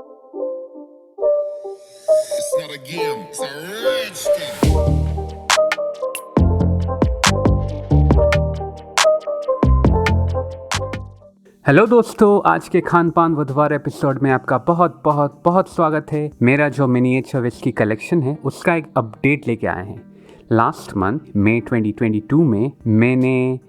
It's not a game, it's a rich thing. Hello दोस्तों, आज के खान पान बुधवार एपिसोड में आपका बहुत बहुत बहुत स्वागत है। मेरा जो मिनिएचर विस्की कलेक्शन है उसका एक अपडेट लेके आए हैं। लास्ट मंथ मई 2022 में मैंने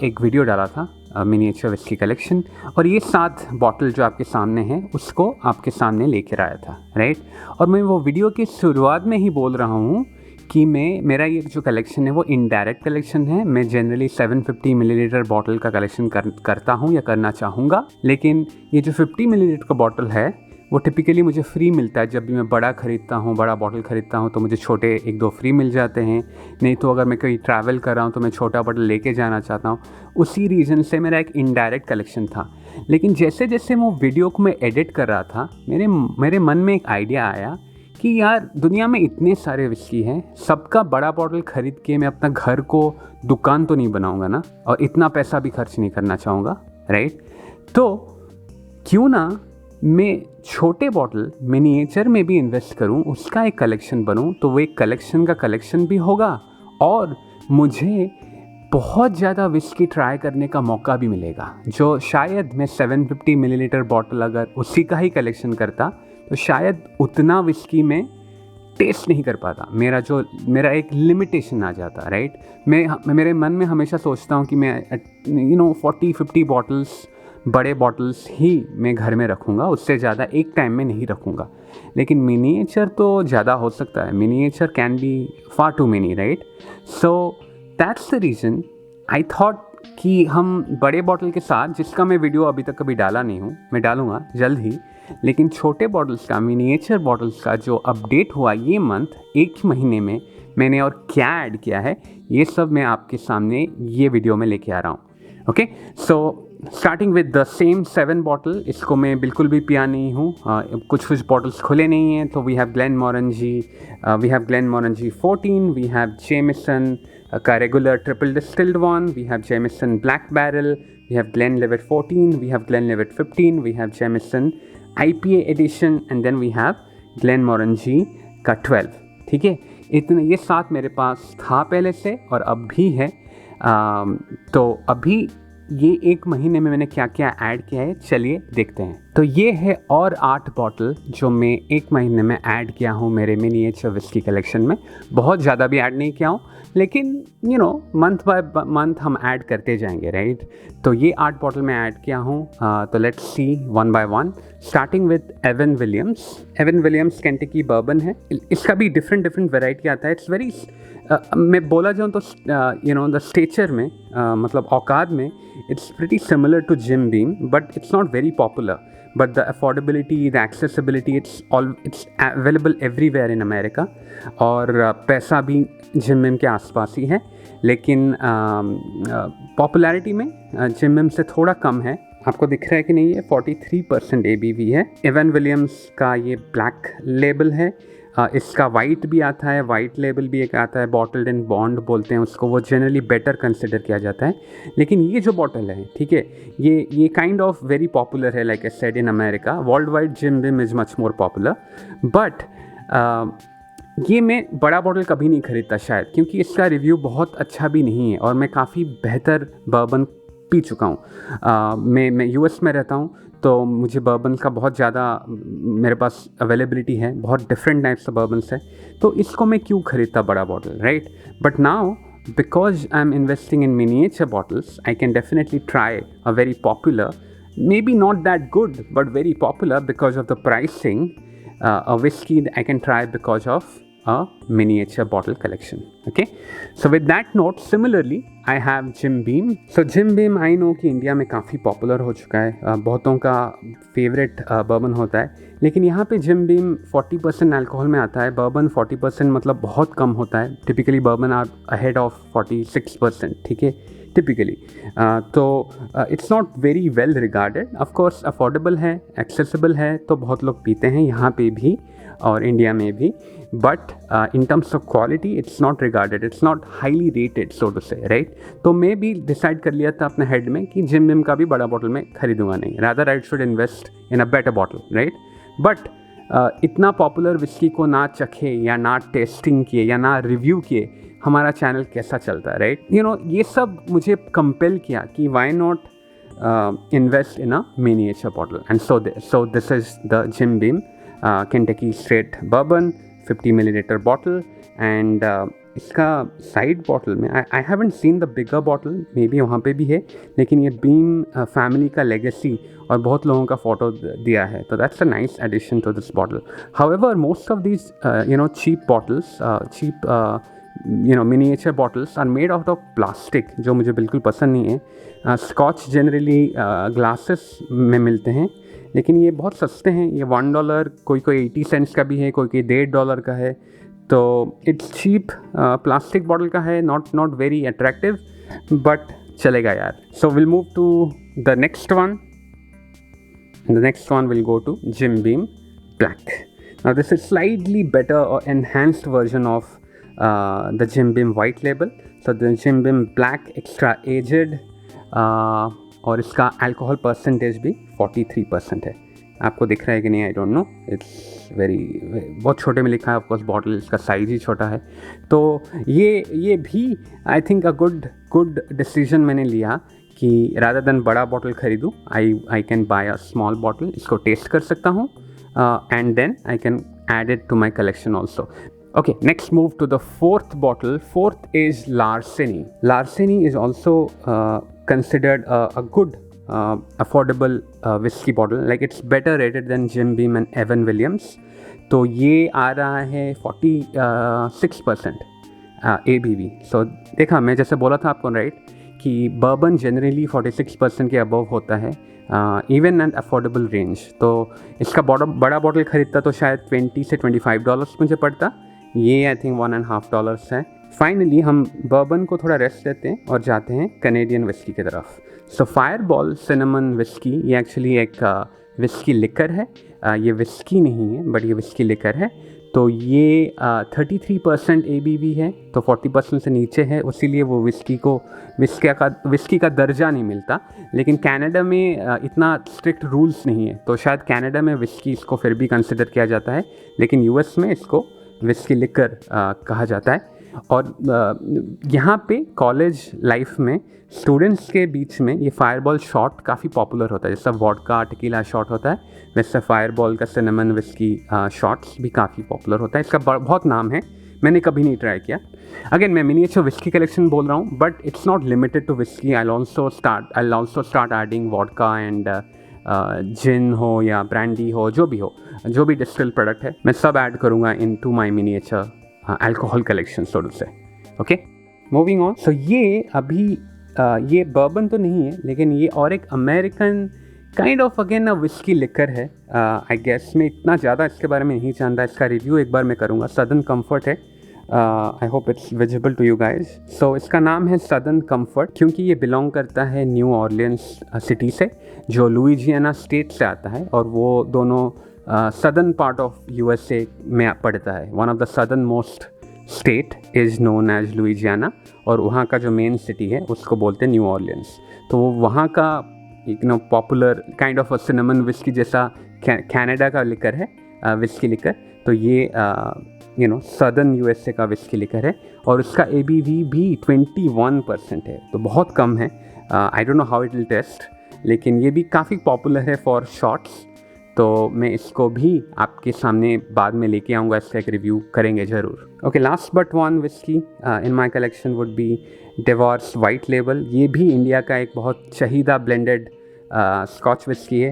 एक वीडियो डाला था मिनिएचर विस्की कलेक्शन, और ये 7 बॉटल जो आपके सामने हैं उसको आपके सामने लेकर आया था, राइट। और मैं वो वीडियो की शुरुआत में ही बोल रहा हूँ कि मेरा ये जो कलेक्शन है वो इनडायरेक्ट कलेक्शन है। मैं जनरली 750 मिलीलीटर बॉटल का कलेक्शन करता हूँ या करना चाहूँगा, लेकिन ये जो 50 मिलीलीटर का बॉटल है वो टिपिकली मुझे फ्री मिलता है। जब भी मैं बड़ा बॉटल ख़रीदता हूँ तो मुझे छोटे 1-2 फ्री मिल जाते हैं। नहीं तो अगर मैं कहीं ट्रैवल कर रहा हूँ तो मैं छोटा बॉटल लेके जाना चाहता हूँ। उसी रीज़न से मेरा एक इनडायरेक्ट कलेक्शन था। लेकिन जैसे जैसे वो वीडियो को मैं एडिट कर रहा था, मेरे मन में एक आइडिया आया कि यार दुनिया में इतने सारे विस्की हैं, सबका बड़ा बॉटल ख़रीद के मैं अपना घर को दुकान तो नहीं बनाऊंगा ना, और इतना पैसा भी खर्च नहीं करना चाहूँगा, राइट। तो क्यों ना मैं छोटे बॉटल मिनिएचर में भी इन्वेस्ट करूं, उसका एक कलेक्शन बनूं, तो वो एक कलेक्शन का कलेक्शन भी होगा और मुझे बहुत ज़्यादा विस्की ट्राई करने का मौका भी मिलेगा। जो शायद मैं 750 मिलीलीटर बॉटल अगर उसी का ही कलेक्शन करता तो शायद उतना विस्की में टेस्ट नहीं कर पाता। मेरा एक लिमिटेशन आ जाता, राइट। मेरे मन में हमेशा सोचता हूँ कि मैं 40-50 बॉटल्स, बड़े बॉटल्स ही मैं घर में रखूँगा, उससे ज़्यादा एक टाइम में नहीं रखूँगा। लेकिन मिनिएचर तो ज़्यादा हो सकता है, miniature can be far too many, right. So that's the reason I thought कि हम बड़े बॉटल के साथ, जिसका मैं वीडियो अभी तक कभी डाला नहीं हूँ, मैं डालूँगा जल्द ही, लेकिन छोटे बॉटल्स का, मिनिएचर बॉटल्स का जो अपडेट हुआ ये मंथ, एक महीने में मैंने और क्या ऐड किया है, ये सब मैं आपके सामने ये वीडियो में लेके आ रहा हूँ। Okay, so starting with the same 7 bottle, इसको मैं बिल्कुल भी पिया नहीं हूँ। कुछ बॉटल्स खुले नहीं हैं। तो we have Glenmorangie 14, we have Jameson का regular triple distilled one, we have Jameson black barrel, we have Glenlivet 14, we have Glenlivet 15, we have Jameson IPA edition, and then we have Glenmorangie का 12। ठीक है, इतने ये 7 मेरे पास था पहले से और अब भी है। तो अभी ये एक महीने में मैंने क्या क्या ऐड किया है, चलिए देखते हैं। तो ये है और 8 बॉटल जो मैं एक महीने में ऐड किया हूँ मेरे मिनिएचर विस्की कलेक्शन में। बहुत ज़्यादा भी ऐड नहीं किया हूँ, लेकिन मंथ बाय मंथ हम ऐड करते जाएंगे, राइट। तो ये 8 बॉटल मैं ऐड किया हूँ। तो let's see one by one, starting with Evan Williams Kentucky bourbon है। इसका भी डिफरेंट वैरायटी आता है। इट्स वेरी मैं बोला जाऊँ तो द स्टेचर में, मतलब औकात में, it's pretty similar to Jim Beam, but it's not very popular. But the affordability, the accessibility, it's available everywhere in America. और पैसा भी Jim Beam के आसपास ही है, लेकिन पॉपुलैरिटी में Jim Beam से थोड़ा कम है। आपको दिख रहा है कि नहीं, ये 43% ABV है। एवन विलियम्स का ये ब्लैक लेबल है। इसका वाइट भी आता है, वाइट लेबल भी एक आता है, बॉटल्ड इन बॉन्ड बोलते हैं उसको, वो जनरली बेटर कंसिडर किया जाता है। लेकिन ये जो बॉटल है, ठीक है, ये काइंड ऑफ वेरी पॉपुलर है, like I said in America. Worldwide Jim Beam is much more popular, but ये मैं बड़ा बॉटल कभी नहीं खरीदता शायद, क्योंकि इसका रिव्यू बहुत अच्छा भी नहीं है और मैं काफ़ी बेहतर बर्बन पी चुका हूँ। मैं US में रहता हूँ, तो मुझे बर्बन का बहुत ज़्यादा मेरे पास अवेलेबिलिटी है, बहुत डिफरेंट टाइप्स ऑफ बर्बन्स है। तो इसको मैं क्यों खरीदता बड़ा bottle, right. But now because I am investing in miniature bottles, I can definitely try a very popular, maybe not that good, but very popular because of the pricing, a whiskey I can try because of a miniature bottle collection. Okay, so with that note, similarly I have Jim Beam. So Jim Beam I know कि India में काफ़ी popular हो चुका है, बहुतों का favourite bourbon होता है। लेकिन यहाँ पे Jim Beam 40% अल्कोहल में आता है। बर्बन 40% मतलब बहुत कम होता है। Typically bourbon are ahead of 46%, ठीक है, टिपिकली। तो it's not very well regarded. Of course affordable है, एक्सेसिबल है, तो बहुत लोग पीते हैं यहाँ पे भी और इंडिया में भी, but in terms of quality it's not regarded, it's not highly rated, so to say, right. तो मैं भी डिसाइड कर लिया था अपने हेड में कि जिम विम का भी बड़ा बॉटल में खरीदूंगा नहीं, rather I should invest in a better bottle, right. But इतना पॉपुलर विस्की को ना चखे या ना टेस्टिंग किए या ना रिव्यू किए हमारा चैनल कैसा चलता है, राइट? ये सब मुझे कंपेल किया कि why not invest in a miniature bottle. And so this is the Jim Beam Kentucky Straight Bourbon 50 milliliter bottle. And इसका साइड बॉटल में I haven't seen the bigger bottle, may be वहाँ पे भी है, लेकिन ये बीम फैमिली का legacy और बहुत लोगों का फोटो दिया है, तो that's a nice addition to this bottle. However most of these cheap bottles, cheap miniature bottles are made out of plastic, जो मुझे बिल्कुल पसंद नहीं है. स्कॉच जनरली ग्लासेस में मिलते हैं, लेकिन ये बहुत सस्ते हैं. ये $1, कोई 80 सेंट्स का भी है, कोई $1.5 का है. तो इट्स चीप, प्लास्टिक बॉटल का है, नॉट वेरी अट्रैक्टिव, बट चलेगा यार. So will move to the next one. The next one will go to Jim Beam Black. Now this is slightly better or enhanced version of the Jim Beam White Label. So the Jim Beam Black Extra Aged, और इसका alcohol percentage भी 43% है. आपको दिख रहा है कि नहीं, I don't know. It's very बहुत छोटे में लिखा है, ऑफकोर्स बॉटल इसका साइज़ ही छोटा है. तो ये भी I think a good decision मैंने लिया कि रादर देन बड़ा बॉटल खरीदूँ, I can buy a small bottle. इसको टेस्ट कर सकता हूँ and then I can add it to my collection also. Okay, next move to the fourth bottle. Fourth is Larceny. Larceny is also considered a good affordable whiskey bottle. Like it's better rated than Jim Beam and Evan Williams. तो ये आ रहा है 46% ABV. So देखा, मैं जैसे बोला था आपको, राइट, कि बर्बन जनरली 46% के अबव होता है, इवन एंड अफोर्डेबल रेंज. तो इसका बड़ा बॉटल ख़रीदता तो शायद $20 से $25 मुझे पड़ता. ये आई थिंक $1.5 है. फाइनली हम बर्बन को थोड़ा रेस्ट देते हैं और जाते हैं कैनेडियन विस्की की तरफ. सो फायरबॉल सिनेमन विस्की, ये एक्चुअली एक विस्की लिकर है. ये विस्की नहीं है, बट ये विस्की लिकर है. तो ये 33% ABV है, तो 40% से नीचे है, इसीलिए वो विस्की का दर्जा नहीं मिलता. लेकिन कनाडा में इतना स्ट्रिक्ट रूल्स नहीं है, तो शायद कनाडा में विस्की इसको फिर भी कंसिडर किया जाता है, लेकिन US में इसको विस्की लिकर कहा जाता है. और यहाँ पे कॉलेज लाइफ में स्टूडेंट्स के बीच में ये फायरबॉल शॉट काफ़ी पॉपुलर होता है. जैसा वॉडका टेकीला शॉट होता है, वैसे फायरबॉल का सिनेमन विस्की शॉट्स भी काफ़ी पॉपुलर होता है. इसका बहुत नाम है, मैंने कभी नहीं ट्राई किया. अगेन मैं मिनिएचर विस्की कलेक्शन बोल रहा हूँ, but it's not limited to whisky. I also start adding vodka and gin हो या ब्रांडी हो, जो भी डिस्टिल प्रोडक्ट है, मैं सब ऐड करूँगा into my miniature alcohol collection, so to say. Okay, moving on. So ये अभी ये बर्बन तो नहीं है, लेकिन ये और एक American kind of again a whisky liquor है. आई गेस मैं इतना ज़्यादा इसके बारे में नहीं जानता. इसका रिव्यू एक बार मैं करूँगा. सदर्न कम्फर्ट है. I hope it's visible to you guys. So इसका नाम है सदर्न कम्फर्ट, क्योंकि ये बिलोंग करता है न्यू ऑर्लियंस सिटी से, जो लुइजियाना स्टेट से आता है, और वो दोनों सदर्न पार्ट ऑफ USA में पड़ता है. One of the southernmost state is known as Louisiana, और वहाँ का जो मेन सिटी है उसको बोलते हैं न्यू ऑर्लियंस. तो वहाँ का एक popular kind of cinnamon whisky जैसा कनाडा का लिकर है, विस्की लिकर. तो ये सदर्न USA का विस्की लिकर है, और उसका ABV भी 21% है, तो बहुत कम है. I don't know how it will taste, लेकिन ये भी काफ़ी पॉपुलर है फॉर शॉट्स. तो मैं इसको भी आपके सामने बाद में लेके आऊँगा, इसका एक रिव्यू करेंगे ज़रूर. Okay, last but one whisky in my collection would be Dewar's white label. ये भी इंडिया का एक बहुत चहीदा ब्लेंडेड स्कॉच विस्की है.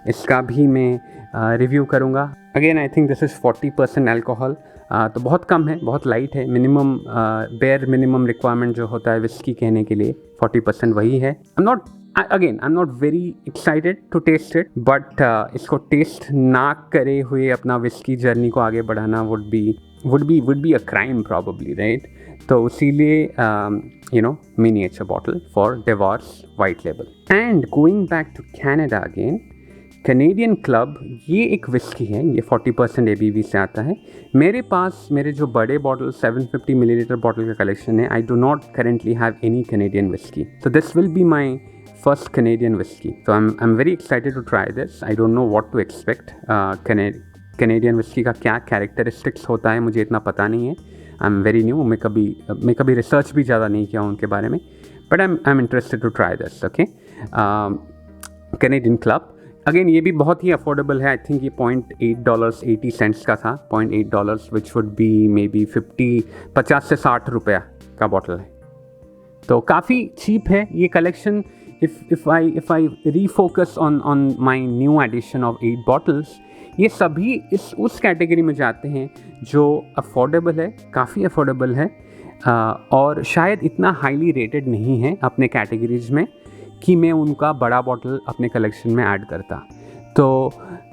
इसका भी मैं रिव्यू करूँगा. Again I think this is 40% alcohol, तो बहुत कम है, बहुत लाइट है. मिनिमम बेयर मिनिमम रिक्वायरमेंट जो होता है विस्की कहने के लिए 40% वही है. I'm not very excited to taste it, but इसको टेस्ट ना करे हुए अपना विस्की जर्नी को आगे बढ़ाना would be a crime probably, right? तो इसीलिए miniature bottle for Devour's White Label. And going back to Canada again, Canadian club, ये एक विस्की है. ये 40% ABV से आता है. मेरे पास मेरे जो बड़े बॉटल 750 मिलीलीटर बॉटल का कलेक्शन है. I do not currently have any Canadian whisky, so this will be my first Canadian whiskey. So I'm very excited to try this. I don't know what to expect. Canadian whiskey का क्या characteristics होता है मुझे इतना पता नहीं है. I'm very new. मैं कभी रिसर्च भी ज़्यादा नहीं किया उनके बारे में. But I'm interested to try this. Okay. Canadian Club. Again ये भी बहुत ही अफोर्डेबल है. आई थिंक ये $0.8 का था. $0.8 which would be may be 50 से 60 रुपया का बॉटल है. तो काफ़ी चीप है ये collection. If I refocus on my new addition of 8 bottles, ये सभी उस कैटेगरी में जाते हैं जो अफोर्डेबल है, काफ़ी अफोर्डेबल है और शायद इतना हाईली रेटेड नहीं है अपने कैटेगरीज में कि मैं उनका बड़ा बॉटल अपने कलेक्शन में ऐड करता. तो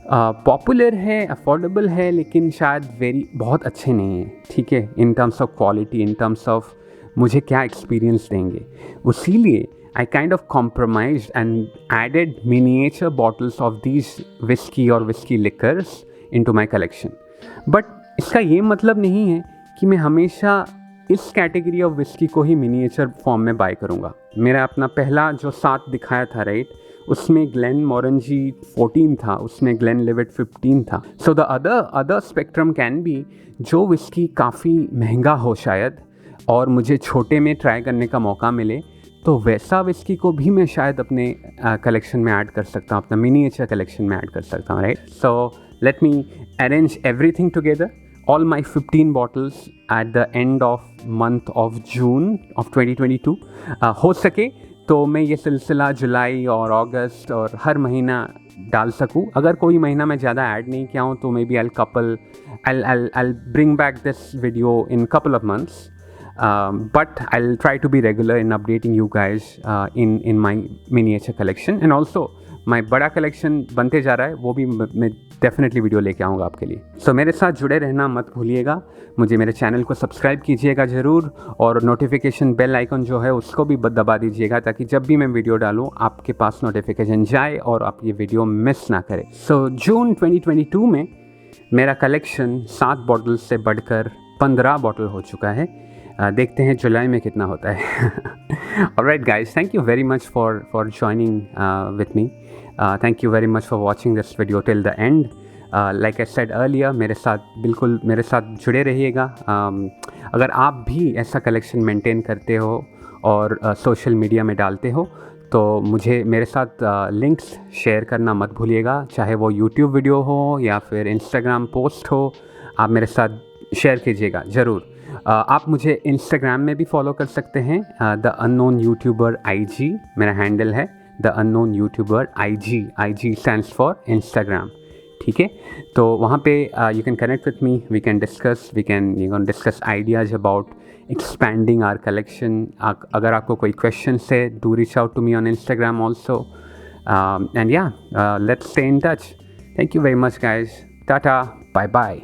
पॉपुलर है, अफोर्डेबल है, लेकिन शायद बहुत अच्छे नहीं हैं. ठीक है, इन terms of quality, in terms of मुझे क्या एक्सपीरियंस देंगे. इसीलिए I kind of compromised and added miniature bottles of these whiskey or whiskey liquors into my collection. But इसका ये मतलब नहीं है कि मैं हमेशा इस कैटेगरी ऑफ विस्की को ही मिनिएचर फॉर्म में बाय करूँगा. मेरा अपना पहला जो 7 दिखाया था, राइट, उसमें ग्लेन मोरेंजी 14 था, उसमें ग्लेन लिविट 15 था. So the other spectrum can be जो विस्की काफ़ी महंगा हो शायद और मुझे छोटे में ट्राई करने का मौका मिले, तो वैसा विस्की को भी मैं शायद अपने कलेक्शन में ऐड कर सकता हूँ, अपना मिनिएचर कलेक्शन में ऐड कर सकता हूँ, right. So let me arrange everything together, all my 15 bottles at the end of month of June of 2022. हो सके तो मैं ये सिलसिला जुलाई और अगस्त और हर महीना डाल सकूँ. अगर कोई महीना मैं ज़्यादा ऐड नहीं किया हूँ तो may be I'll bring back this video in couple of months. But I'll try to be regular in updating you guys in my miniature collection. And also my बड़ा कलेक्शन बनते जा रहा है, वो भी मैं डेफिनेटली वीडियो लेके आऊँगा आपके लिए. सो मेरे साथ जुड़े रहना मत भूलिएगा. मुझे मेरे चैनल को सब्सक्राइब कीजिएगा ज़रूर और नोटिफिकेशन बेल आइकन जो है उसको भी दबा दीजिएगा ताकि जब भी मैं वीडियो डालूँ आपके पास नोटिफिकेशन जाए और आप ये वीडियो मिस ना करें. सो जून 2022 में मेरा कलेक्शन 7 बॉटल से बढ़कर 15 बॉटल हो चुका है. देखते हैं जुलाई में कितना होता है. Alright guys, thank you very much for joining with me. Thank you very much for watching this video till the end. Like I said earlier, बिल्कुल मेरे साथ जुड़े रहिएगा. अगर आप भी ऐसा कलेक्शन मेंटेन करते हो और सोशल मीडिया में डालते हो तो मुझे मेरे साथ लिंक्स शेयर करना मत भूलिएगा, चाहे वो यूट्यूब वीडियो हो या फिर इंस्टाग्राम पोस्ट हो. आप मेरे साथ शेयर कीजिएगा ज़रूर. आप मुझे इंस्टाग्राम में भी फॉलो कर सकते हैं. द अननोन यूट्यूबर IG मेरा हैंडल है. The unknown YouTuber IG stands for Instagram. ठीक है, तो वहाँ पे you can connect with me. We can discuss ideas about expanding our collection. अगर आपको कोई क्वेश्चन है, do reach out to me on Instagram also. And yeah, let's stay in touch. Thank you very much guys. Tata, bye bye.